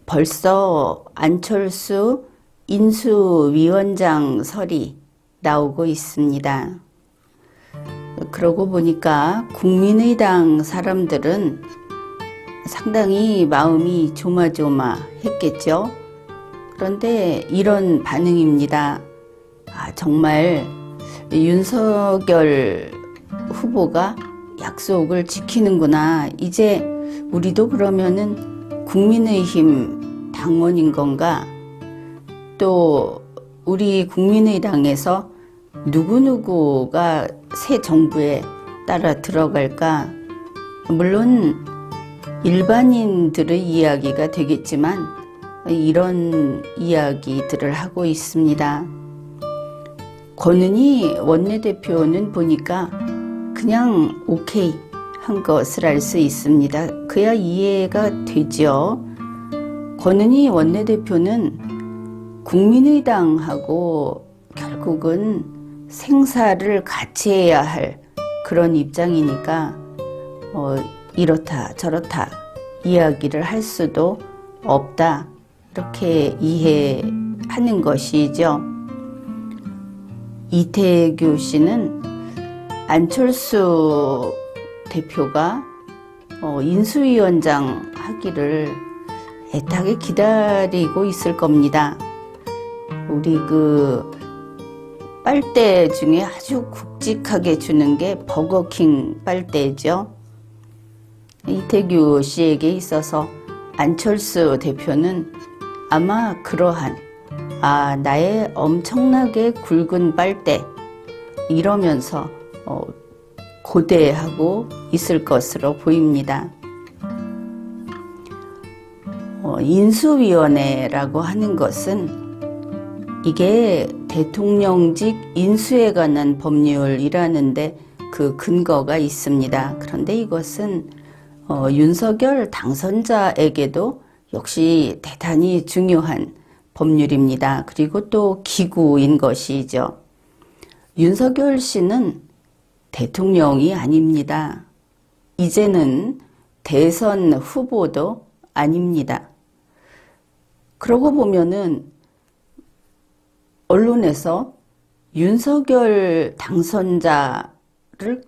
벌써 안철수 인수위원장설이 나오고 있습니다. 그러고 보니까 국민의당 사람들은 상당히 마음이 조마조마했겠죠. 그런데 이런 반응입니다. 정말 윤석열 후보가 약속을 지키는구나. 이제 우리도 그러면은 국민의힘 당원인 건가? 또 우리 국민의당에서 누구누구가 새 정부에 따라 들어갈까? 물론 일반인들의 이야기가 되겠지만 이런 이야기들을 하고 있습니다. 권은희 원내대표는 보니까 그냥 오케이 한 것을 알 수 있습니다. 그야 이해가 되죠. 권은희 원내대표는 국민의당하고 결국은 생사를 같이 해야 할 그런 입장이니까 이렇다 저렇다 이야기를 할 수도 없다, 이렇게 이해하는 것이죠. 이태규 씨는 안철수 대표가 인수위원장 하기를 애타게 기다리고 있을 겁니다. 우리 빨대 중에 아주 굵직하게 주는 게 버거킹 빨대죠. 이태규 씨에게 있어서 안철수 대표는 아마 그러한 나의 엄청나게 굵은 빨대 이러면서 고대하고 있을 것으로 보입니다. 인수위원회라고 하는 것은 이게 대통령직 인수에 관한 법률이라는데 그 근거가 있습니다. 그런데 이것은 윤석열 당선자에게도 역시 대단히 중요한 법률입니다. 그리고 또 기구인 것이죠. 윤석열 씨는 대통령이 아닙니다. 이제는 대선 후보도 아닙니다. 그러고 보면은 언론에서 윤석열 당선자를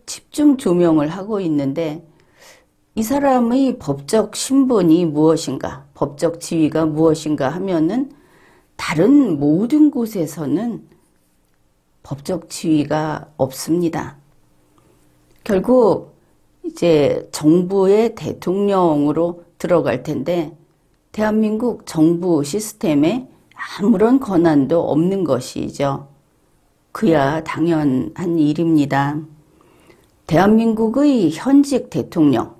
집중 조명을 하고 있는데 이 사람의 법적 신분이 무엇인가, 법적 지위가 무엇인가 하면은 다른 모든 곳에서는 법적 지위가 없습니다. 결국 이제 정부의 대통령으로 들어갈 텐데 대한민국 정부 시스템에 아무런 권한도 없는 것이죠. 그야 당연한 일입니다. 대한민국의 현직 대통령,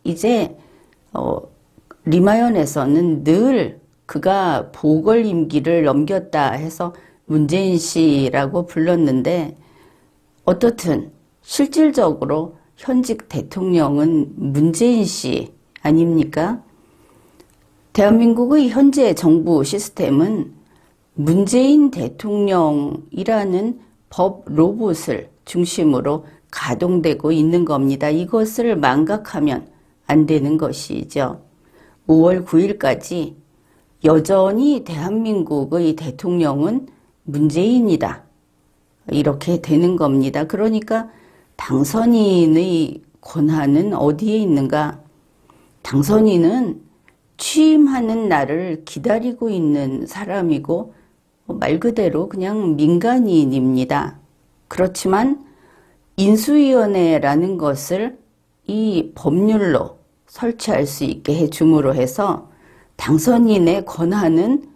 이제 리마연에서는 늘 그가 보궐 임기를 넘겼다 해서 문재인 씨라고 불렀는데 어떻든 실질적으로 현직 대통령은 문재인 씨 아닙니까? 대한민국의 현재 정부 시스템은 문재인 대통령이라는 법 로봇을 중심으로 가동되고 있는 겁니다. 이것을 망각하면 안 되는 것이죠. 5월 9일까지 여전히 대한민국의 대통령은 문재인이다, 이렇게 되는 겁니다. 그러니까 당선인의 권한은 어디에 있는가? 당선인은 취임하는 날을 기다리고 있는 사람이고 말 그대로 그냥 민간인입니다. 그렇지만 인수위원회라는 것을 이 법률로 설치할 수 있게 해줌으로 해서 당선인의 권한은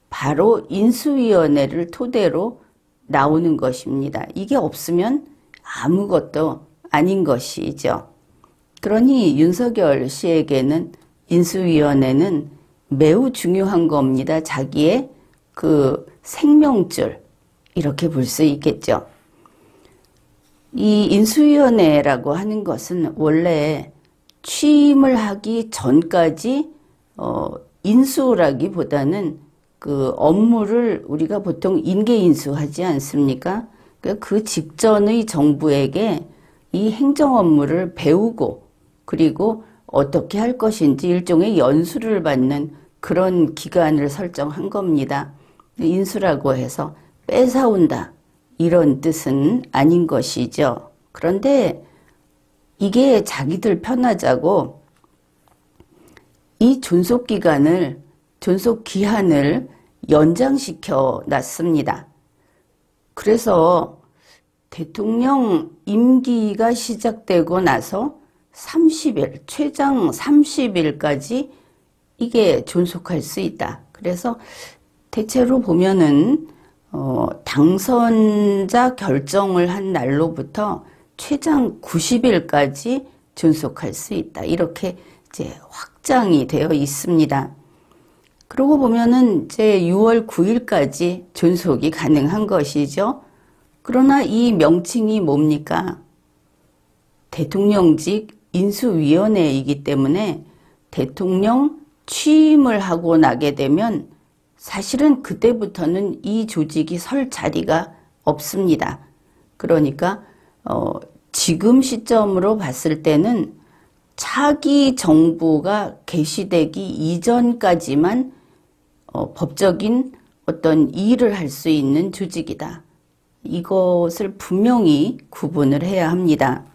바로 인수위원회를 토대로 나오는 것입니다. 이게 없으면 아무것도 아닌 것이죠. 그러니 윤석열 씨에게는 인수위원회는 매우 중요한 겁니다. 자기의 그 생명줄, 이렇게 볼 수 있겠죠. 이 인수위원회라고 하는 것은 원래 취임을 하기 전까지 인수라기보다는 그 업무를 우리가 보통 인계인수하지 않습니까? 그 직전의 정부에게 이 행정 업무를 배우고 그리고 어떻게 할 것인지 일종의 연수를 받는 그런 기간을 설정한 겁니다. 인수라고 해서 뺏어온다 이런 뜻은 아닌 것이죠. 그런데 이게 자기들 편하자고 이 존속기한을 연장시켜 놨습니다. 그래서 대통령 임기가 시작되고 나서 30일, 최장 30일까지 이게 존속할 수 있다. 그래서 대체로 보면은 당선자 결정을 한 날로부터 최장 90일까지 존속할 수 있다. 이렇게 이제 확장이 되어 있습니다. 그러고 보면은 이제 6월 9일까지 존속이 가능한 것이죠. 그러나 이 명칭이 뭡니까? 대통령직 인수위원회이기 때문에 대통령 취임을 하고 나게 되면 사실은 그때부터는 이 조직이 설 자리가 없습니다. 그러니까 지금 시점으로 봤을 때는 차기 정부가 개시되기 이전까지만 법적인 어떤 일을 할 수 있는 조직이다. 이것을 분명히 구분을 해야 합니다.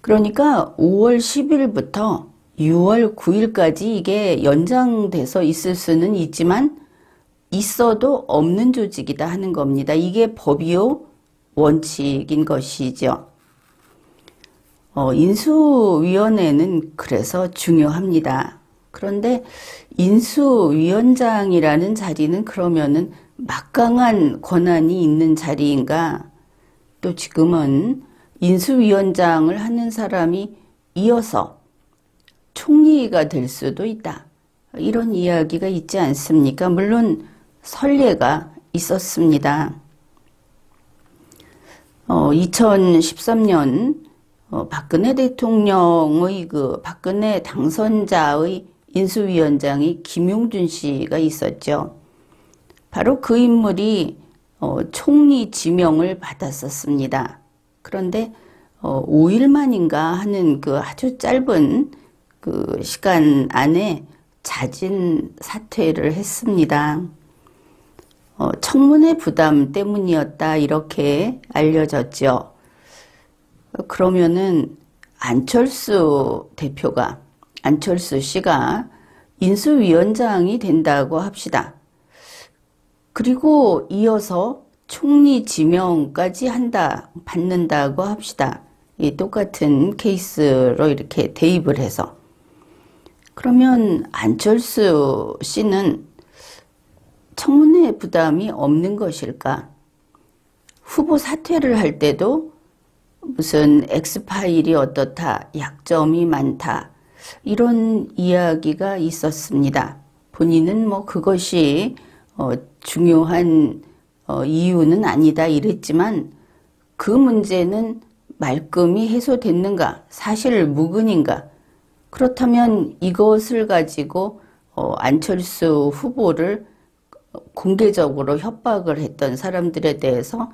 그러니까 5월 10일부터 6월 9일까지 이게 연장돼서 있을 수는 있지만 있어도 없는 조직이다 하는 겁니다. 이게 법이요 원칙인 것이죠. 인수위원회는 그래서 중요합니다. 그런데 인수위원장이라는 자리는 그러면은 막강한 권한이 있는 자리인가? 또 지금은 인수위원장을 하는 사람이 이어서 총리가 될 수도 있다. 이런 이야기가 있지 않습니까? 물론 선례가 있었습니다. 2013년 박근혜 대통령의 박근혜 당선자의 인수위원장이 김용준 씨가 있었죠. 바로 그 인물이 총리 지명을 받았었습니다. 그런데 5일 만인가 하는 그 아주 짧은 그 시간 안에 자진 사퇴를 했습니다. 청문회 부담 때문이었다 이렇게 알려졌죠. 그러면은 안철수 씨가 인수위원장이 된다고 합시다. 그리고 이어서 총리 지명까지 받는다고 합시다. 이 똑같은 케이스로 이렇게 대입을 해서. 그러면 안철수 씨는 청문회 부담이 없는 것일까? 후보 사퇴를 할 때도 무슨 X파일이 어떻다, 약점이 많다, 이런 이야기가 있었습니다. 본인은 뭐 그것이 중요한 이유는 아니다 이랬지만 그 문제는 말끔히 해소됐는가? 사실 무근인가? 그렇다면 이것을 가지고 안철수 후보를 공개적으로 협박을 했던 사람들에 대해서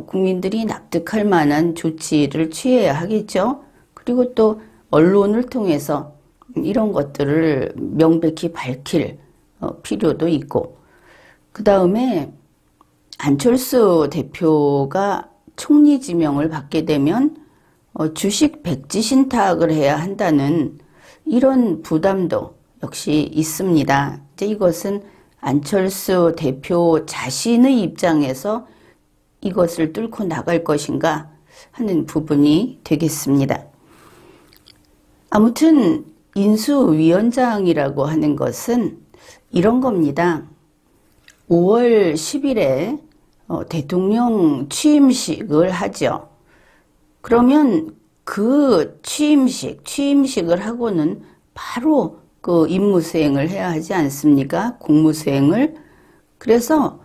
국민들이 납득할 만한 조치를 취해야 하겠죠. 그리고 또 언론을 통해서 이런 것들을 명백히 밝힐 필요도 있고, 그 다음에 안철수 대표가 총리 지명을 받게 되면 주식 백지 신탁을 해야 한다는 이런 부담도 역시 있습니다. 이제 이것은 안철수 대표 자신의 입장에서 이것을 뚫고 나갈 것인가 하는 부분이 되겠습니다. 아무튼 인수위원장이라고 하는 것은 이런 겁니다. 5월 10일에 대통령 취임식을 하죠. 그러면 그 취임식을 하고는 바로 그 임무 수행을 해야 하지 않습니까? 공무 수행을. 그래서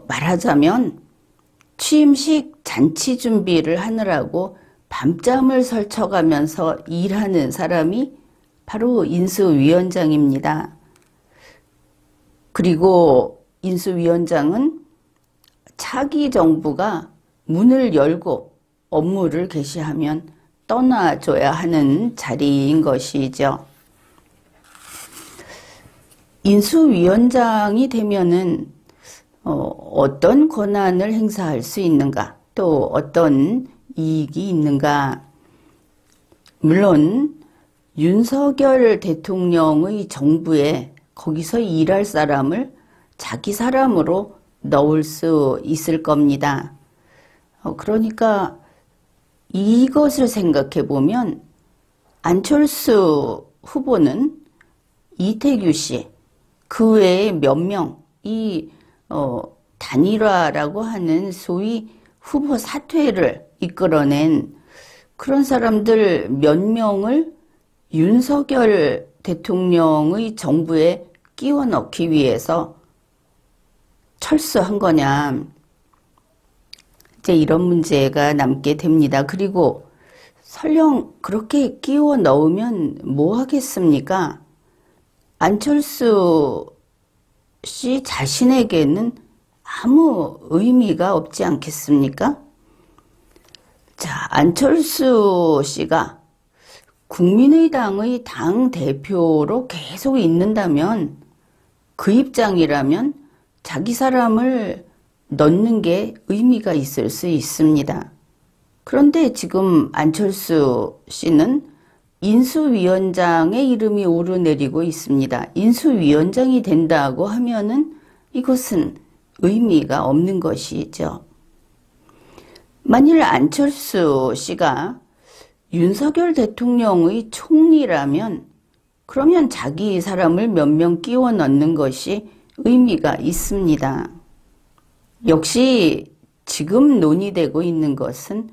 말하자면 취임식 잔치 준비를 하느라고 밤잠을 설쳐가면서 일하는 사람이 바로 인수위원장입니다. 그리고 인수위원장은 차기 정부가 문을 열고 업무를 개시하면 떠나줘야 하는 자리인 것이죠. 인수위원장이 되면은 어떤 권한을 행사할 수 있는가, 또 어떤 이익이 있는가. 물론 윤석열 대통령의 정부에 거기서 일할 사람을 자기 사람으로 넣을 수 있을 겁니다. 그러니까 이것을 생각해 보면 안철수 후보는 이태규 씨, 그 외에 몇 명, 단일화라고 하는 소위 후보 사퇴를 이끌어낸 그런 사람들 몇 명을 윤석열 대통령의 정부에 끼워 넣기 위해서 철수한 거냐. 이제 이런 문제가 남게 됩니다. 그리고 설령 그렇게 끼워 넣으면 뭐 하겠습니까? 안철수 씨 자신에게는 아무 의미가 없지 않겠습니까? 자, 안철수 씨가 국민의당의 당 대표로 계속 있는다면, 그 입장이라면 자기 사람을 넣는 게 의미가 있을 수 있습니다. 그런데 지금 안철수 씨는 인수위원장의 이름이 오르내리고 있습니다. 인수위원장이 된다고 하면은 이것은 의미가 없는 것이죠. 만일 안철수 씨가 윤석열 대통령의 총리라면 그러면 자기 사람을 몇 명 끼워 넣는 것이 의미가 있습니다. 역시 지금 논의되고 있는 것은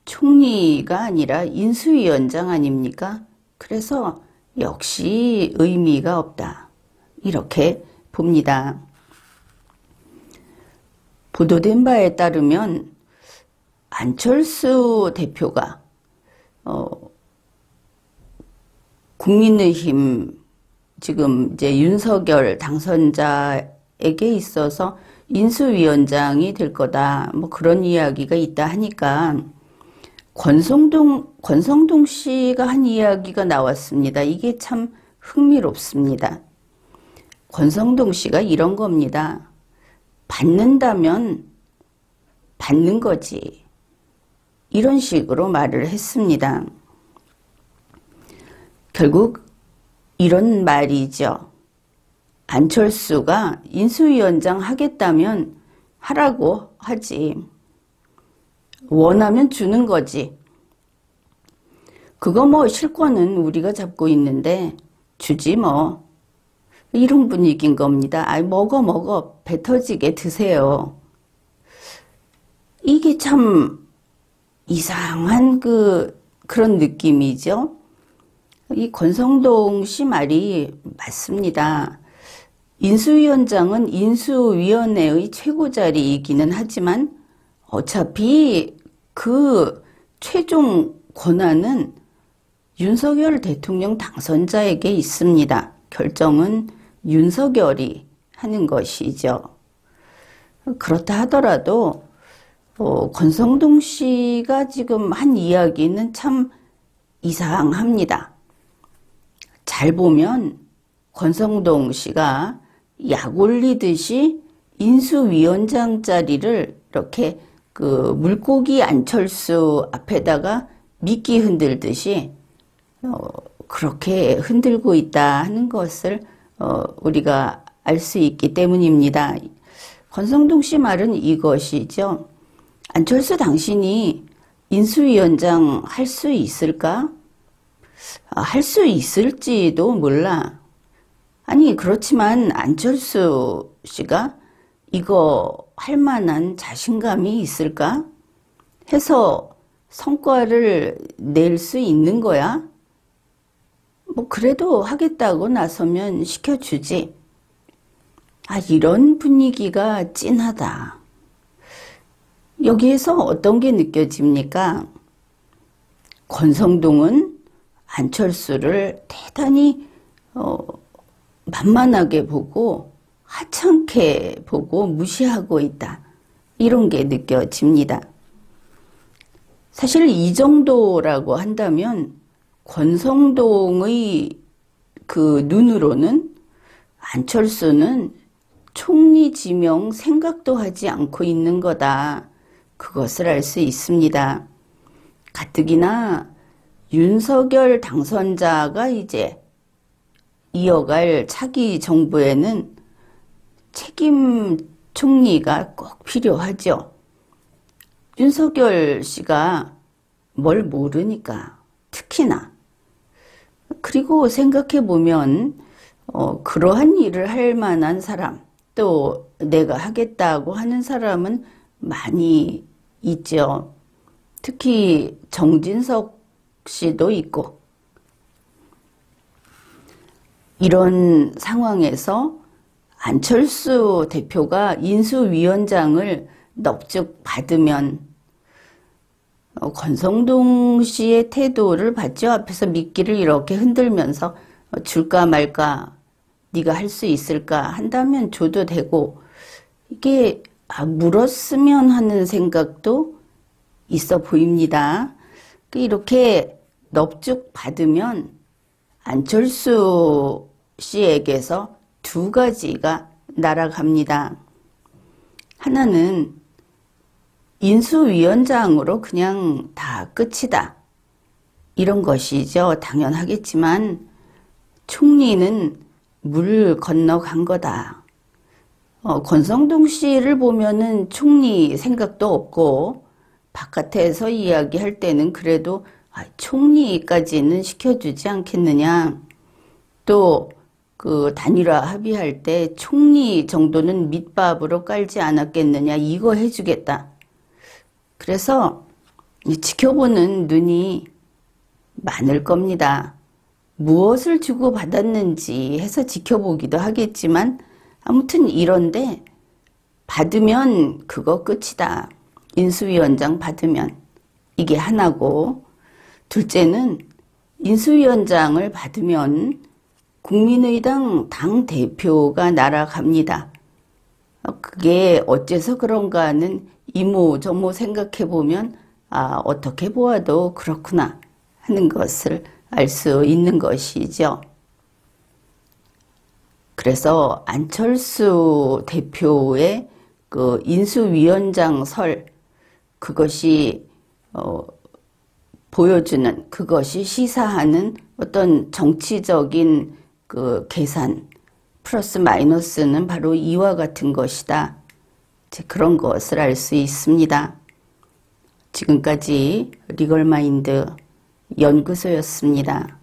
총리가 아니라 인수위원장 아닙니까? 그래서 역시 의미가 없다. 이렇게 봅니다. 보도된 바에 따르면 안철수 대표가 국민의힘 지금 이제 윤석열 당선자에게 있어서 인수위원장이 될 거다. 뭐 그런 이야기가 있다 하니까 권성동 씨가 한 이야기가 나왔습니다. 이게 참 흥미롭습니다. 권성동 씨가 이런 겁니다. 받는다면 받는 거지. 이런 식으로 말을 했습니다. 결국 이런 말이죠. 안철수가 인수위원장 하겠다면 하라고 하지. 원하면 주는 거지. 그거 뭐 실권은 우리가 잡고 있는데 주지 뭐. 이런 분위기인 겁니다. 아이, 먹어. 배 터지게 드세요. 이게 참 이상한 그런 느낌이죠. 이 권성동 씨 말이 맞습니다. 인수위원장은 인수위원회의 최고 자리이기는 하지만 어차피 그 최종 권한은 윤석열 대통령 당선자에게 있습니다. 결정은 윤석열이 하는 것이죠. 그렇다 하더라도 권성동 씨가 지금 한 이야기는 참 이상합니다. 잘 보면 권성동 씨가 약 올리듯이 인수위원장 자리를 이렇게 그 물고기 안철수 앞에다가 미끼 흔들듯이 그렇게 흔들고 있다 하는 것을 우리가 알 수 있기 때문입니다. 권성동 씨 말은 이것이죠. 안철수 당신이 인수위원장 할 수 있을까? 할 수 있을지도 몰라. 아니, 그렇지만 안철수 씨가 이거 할 만한 자신감이 있을까? 해서 성과를 낼 수 있는 거야? 뭐 그래도 하겠다고 나서면 시켜주지. 이런 분위기가 찐하다. 여기에서 어떤 게 느껴집니까? 권성동은 안철수를 대단히 만만하게 보고 하찮게 보고 무시하고 있다. 이런 게 느껴집니다. 사실 이 정도라고 한다면 권성동의 그 눈으로는 안철수는 총리 지명 생각도 하지 않고 있는 거다. 그것을 알 수 있습니다. 가뜩이나 윤석열 당선자가 이제 이어갈 차기 정부에는 책임 총리가 꼭 필요하죠. 윤석열 씨가 뭘 모르니까 특히나. 그리고 생각해 보면 그러한 일을 할 만한 사람, 또 내가 하겠다고 하는 사람은 많이 있죠. 특히 정진석 씨도 있고. 이런 상황에서 안철수 대표가 인수위원장을 넙죽 받으면 권성동 씨의 태도를 봤죠. 앞에서 미끼를 이렇게 흔들면서 줄까 말까, 네가 할 수 있을까 한다면 줘도 되고, 이게 물었으면 하는 생각도 있어 보입니다. 이렇게 넙죽 받으면 안철수 씨에게서 두 가지가 날아갑니다. 하나는 인수위원장으로 그냥 다 끝이다. 이런 것이죠. 당연하겠지만 총리는 물 건너간 거다. 권성동 씨를 보면은 총리 생각도 없고 바깥에서 이야기할 때는 그래도 총리까지는 시켜주지 않겠느냐. 또 그 단일화 합의할 때 총리 정도는 밑밥으로 깔지 않았겠느냐. 이거 해주겠다. 그래서 지켜보는 눈이 많을 겁니다. 무엇을 주고받았는지 해서 지켜보기도 하겠지만 아무튼 이런데 받으면 그거 끝이다. 인수위원장 받으면 이게 하나고, 둘째는 인수위원장을 받으면 국민의당 당대표가 날아갑니다. 그게 어째서 그런가는 이모저모 생각해보면 어떻게 보아도 그렇구나 하는 것을 알 수 있는 것이죠. 그래서 안철수 대표의 그 인수위원장 설, 그것이 보여주는, 그것이 시사하는 어떤 정치적인 그 계산, 플러스 마이너스는 바로 이와 같은 것이다. 그런 것을 알 수 있습니다. 지금까지 리걸마인드 연구소였습니다.